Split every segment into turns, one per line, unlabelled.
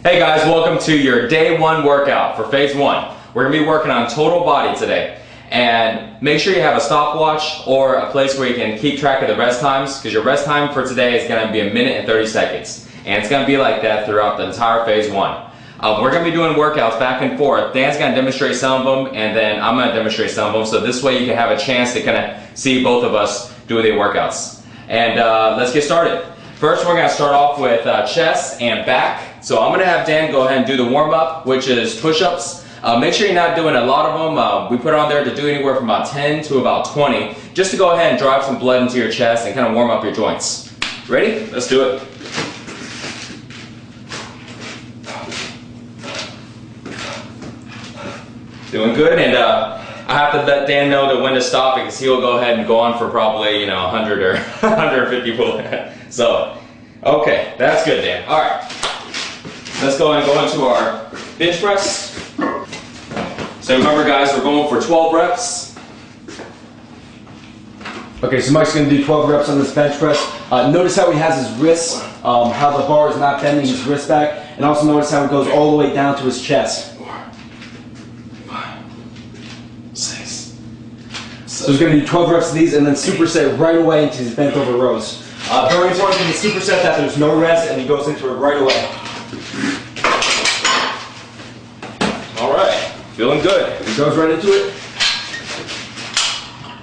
Hey guys, welcome to your day one workout for phase one. We're gonna be working on total body today. And make sure you have a stopwatch or a place where you can keep track of the rest times, because your rest time for today is gonna be 1 minute and 30 seconds. And it's gonna be like that throughout the entire phase one. We're gonna be doing workouts back and forth. Dan's gonna demonstrate some of them, and then I'm gonna demonstrate some of them. So this way you can have a chance to kind of see both of us doing the workouts. And let's get started. First, we're gonna start off with chest and back. So I'm gonna have Dan go ahead and do the warm-up, which is push-ups. Make sure you're not doing a lot of them. We put it on there to do anywhere from about 10 to about 20, just to go ahead and drive some blood into your chest and kind of warm up your joints. Ready? Let's do it. Doing good, and I have to let Dan know when to stop, because he'll go ahead and go on for probably 100 or 150 pull. So, okay, that's good, Dan. All right, let's go ahead and go into our bench press. So remember, guys, we're going for 12 reps.
Okay, so Mike's going to do 12 reps on this bench press. Notice how he has his wrists, how the bar is not bending his wrist back, and also notice how it goes all the way down to his chest.
4, 5, 6.
So he's going to do 12 reps of these and then superset right away into his bent over rows. Very important in the superset that there's no rest and he goes into it right away.
Feeling good.
He goes right into it.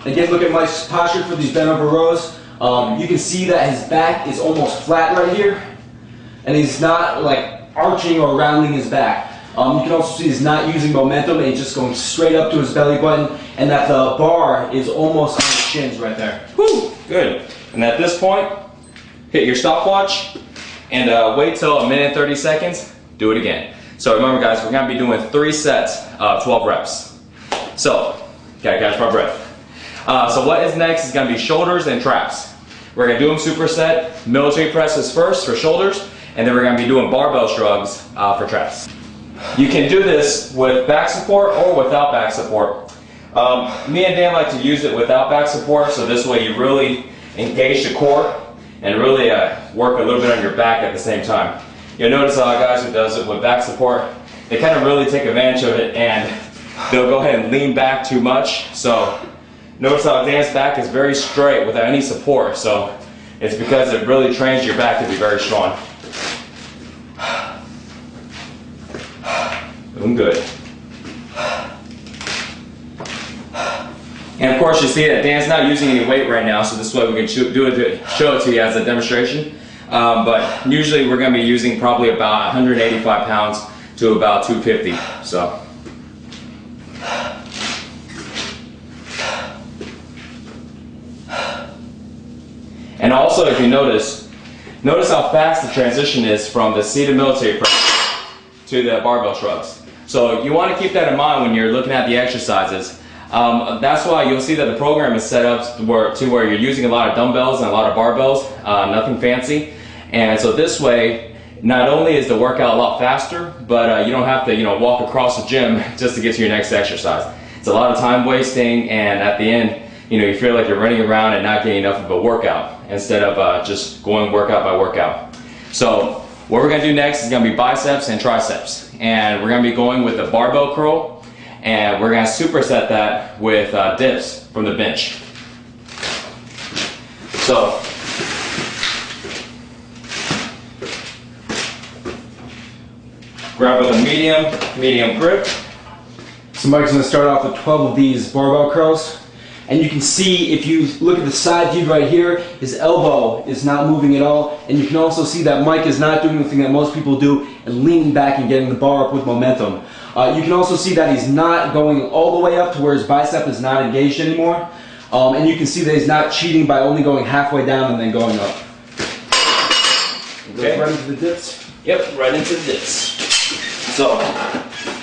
Again, look at Mike's posture for these bent over rows. You can see that his back is almost flat right here, and he's not like arching or rounding his back. You can also see he's not using momentum, and he's just going straight up to his belly button, and that the bar is almost on his shins right there.
Woo! Good. And at this point, hit your stopwatch and wait till 1 minute and 30 seconds. Do it again. So remember, guys, we're going to be doing 3 sets of 12 reps. So, okay, catch my breath. So what is next is going to be shoulders and traps. We're going to do them superset. Military presses first for shoulders, and then we're going to be doing barbell shrugs for traps. You can do this with back support or without back support. Me and Dan like to use it without back support, so this way you really engage the core and really work a little bit on your back at the same time. You'll notice a lot of guys who does it with back support, they kind of really take advantage of it and they'll go ahead and lean back too much. So notice how Dan's back is very straight without any support. So it's because it really trains your back to be very strong. Doing good. And of course, you see that Dan's not using any weight right now, so this way we can show it to you as a demonstration. But usually we're going to be using probably about 185 pounds to about 250. So. And also, if you notice how fast the transition is from the seated military press to the barbell shrugs. So you want to keep that in mind when you're looking at the exercises. That's why you'll see that the program is set up to where you're using a lot of dumbbells and a lot of barbells, nothing fancy. And so this way, not only is the workout a lot faster, but you don't have to walk across the gym just to get to your next exercise. It's a lot of time wasting, and at the end, you feel like you're running around and not getting enough of a workout instead of just going workout by workout. So what we're going to do next is going to be biceps and triceps. And we're going to be going with the barbell curl, and we're going to superset that with dips from the bench. So grab with a medium grip.
So Mike's going to start off with 12 of these barbell curls. And you can see, if you look at the side view right here, his elbow is not moving at all. And you can also see that Mike is not doing the thing that most people do and leaning back and getting the bar up with momentum. You can also see that he's not going all the way up to where his bicep is not engaged anymore. And you can see that he's not cheating by only going halfway down and then going up.
Okay.
Right into the dips?
Yep, right into the dips. So,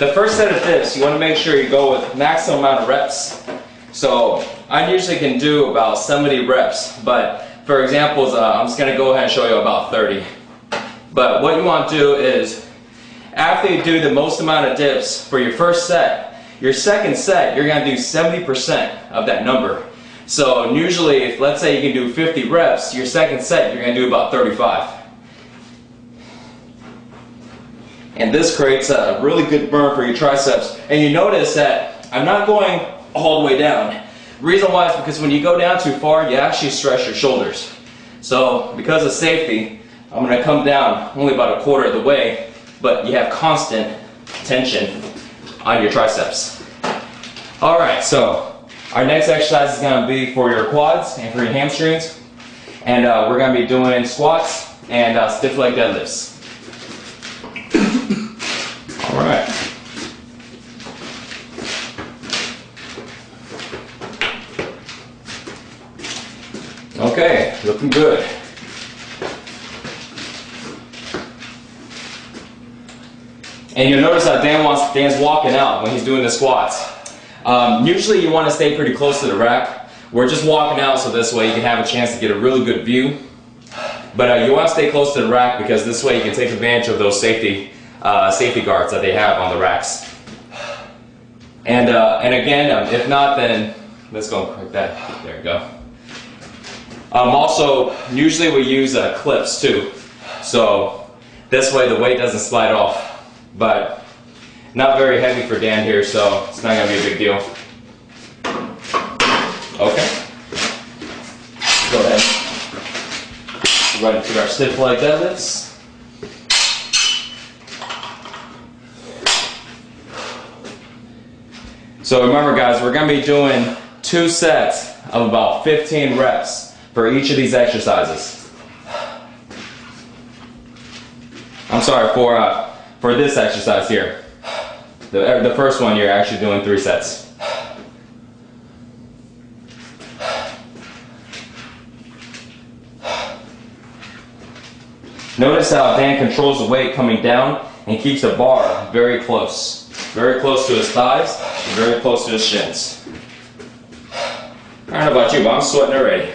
the first set of dips, you want to make sure you go with maximum amount of reps. So, I usually can do about 70 reps, but for examples, I'm just going to go ahead and show you about 30. But what you want to do is, after you do the most amount of dips for your first set, your second set, you're going to do 70% of that number. So usually, if let's say you can do 50 reps, your second set, you're going to do about 35. And this creates a really good burn for your triceps. And you notice that I'm not going all the way down. The reason why is because when you go down too far, you actually stretch your shoulders. So because of safety, I'm going to come down only about a quarter of the way, but you have constant tension on your triceps. Alright, so our next exercise is going to be for your quads and for your hamstrings. And we're going to be doing squats and stiff leg deadlifts. Alright. Okay, looking good. And you'll notice how Dan's walking out when he's doing the squats. Usually you want to stay pretty close to the rack. We're just walking out so this way you can have a chance to get a really good view. But you want to stay close to the rack because this way you can take advantage of those safety guards that they have on the racks. And again, if not, then let's go like that. There we go. Also, usually we use clips too. So this way the weight doesn't slide off. But not very heavy for Dan here, so it's not going to be a big deal. Okay. Go ahead. Right into our stiff leg deadlifts. So remember guys, we're going to be doing 2 sets of about 15 reps for each of these exercises. I'm sorry, for this exercise here. The first one you're actually doing 3 sets. Notice how Dan controls the weight coming down and keeps the bar very close to his thighs, and very close to his shins. I don't know about you, but I'm sweating already.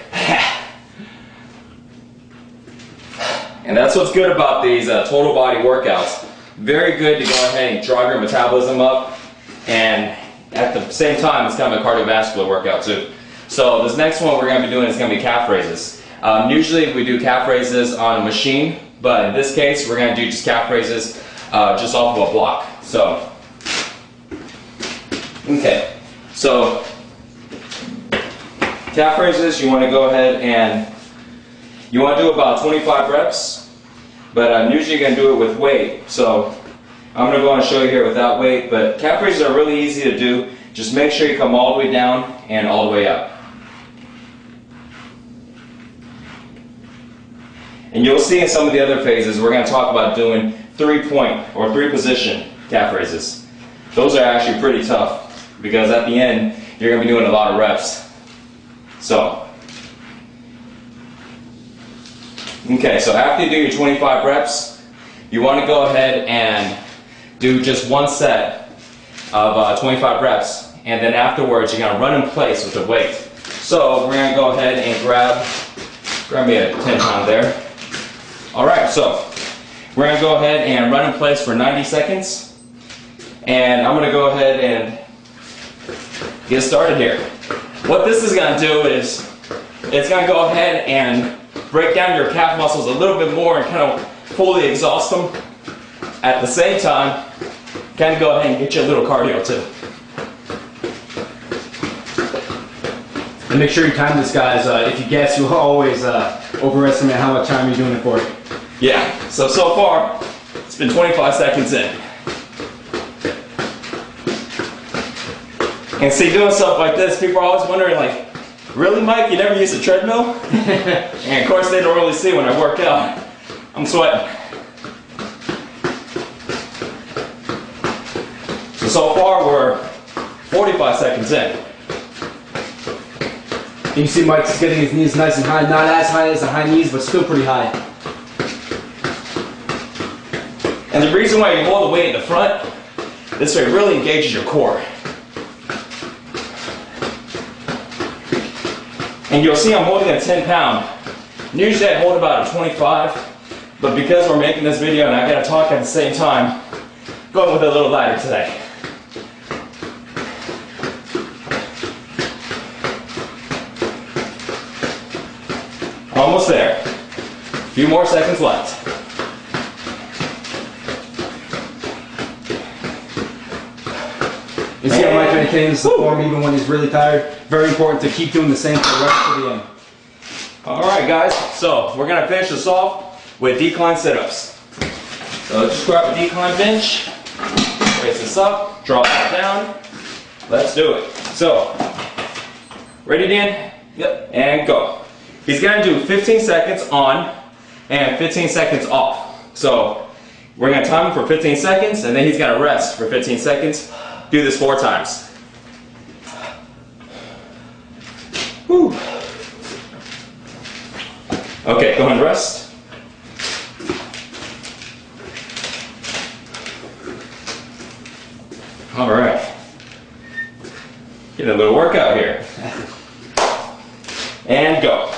And that's what's good about these total body workouts. Very good to go ahead and drive your metabolism up, and at the same time it's kind of a cardiovascular workout too. So this next one we're going to be doing is going to be calf raises. Usually we do calf raises on a machine, but in this case we're going to do just calf raises just off of a block. So, okay, so calf raises, you want to go ahead and you want to do about 25 reps. But I'm usually going to do it with weight, so I'm going to go and show you here without weight. But calf raises are really easy to do. Just make sure you come all the way down and all the way up. And you'll see in some of the other phases, we're going to talk about doing 3-point or 3-position calf raises. Those are actually pretty tough because at the end, you're going to be doing a lot of reps. So, okay, so after you do your 25 reps, you want to go ahead and do just 1 set of 25 reps, and then afterwards you're going to run in place with the weight. So we're going to go ahead and grab me a 10-pound there. Alright, so we're going to go ahead and run in place for 90 seconds, and I'm going to go ahead and get started here. What this is going to do is it's going to go ahead and break down your calf muscles a little bit more and kind of fully exhaust them. At the same time, kind of go ahead and get you a little cardio too.
And make sure you time this, guys. If you guess, you'll always overestimate how much time you're doing it for.
Yeah, so far, it's been 25 seconds in. And see, doing stuff like this, people are always wondering, like, really, Mike, you never use a treadmill? And of course, they don't really see when I work out. I'm sweating. So far, we're 45 seconds in.
You can see Mike's getting his knees nice and high. Not as high as the high knees, but still pretty high.
And the reason why you hold the weight in the front, this way it really engages your core. And you'll see I'm holding a 10-pound. Usually I hold about a 25, but because we're making this video and I gotta talk at the same time, I'm going with a little lighter today. Almost there. A few more seconds left.
You see how Mike maintains the form even when he's really tired? Very important to keep doing the same for the rest of the end.
Alright guys, so we're going to finish this off with decline sit-ups. So just grab a decline bench, raise this up, drop it down. Let's do it. So, ready Dan? Yep. And go. He's going to do 15 seconds on and 15 seconds off. So, we're going to time him for 15 seconds and then he's going to rest for 15 seconds. Do this 4 times. Whew. Okay, go ahead and rest. All right. Getting a little workout here. And go.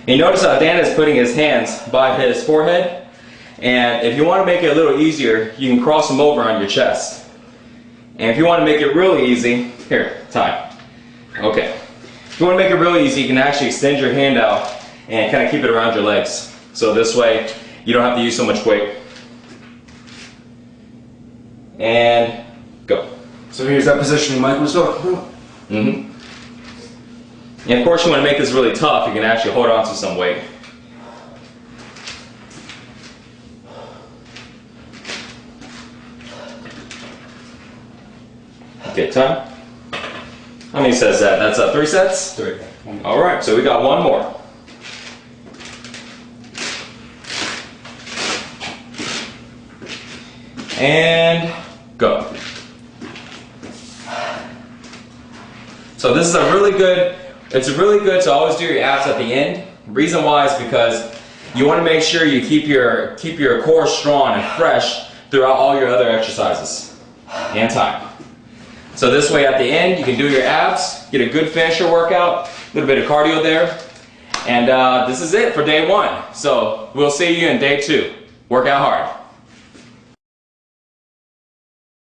And you notice how Dan is putting his hands by his forehead, and if you want to make it a little easier, you can cross them over on your chest. And if you want to make it really easy, here, time. Okay. If you want to make it really easy, you can actually extend your hand out and kind of keep it around your legs. So this way, you don't have to use so much weight. And go.
So here's that positioning Mike was talking about.
Mm-hmm. And of course, you want to make this really tough, you can actually hold on to some weight. Okay, time. How many sets that? That's 3 sets?
3.
Alright, so we got 1 more. And go. So this is it's really good to always do your abs at the end. Reason why is because you want to make sure you keep your core strong and fresh throughout all your other exercises. And time. So this way at the end you can do your abs, get a good finisher workout, a little bit of cardio there. And this is it for day 1. So we'll see you in day 2. Work out hard.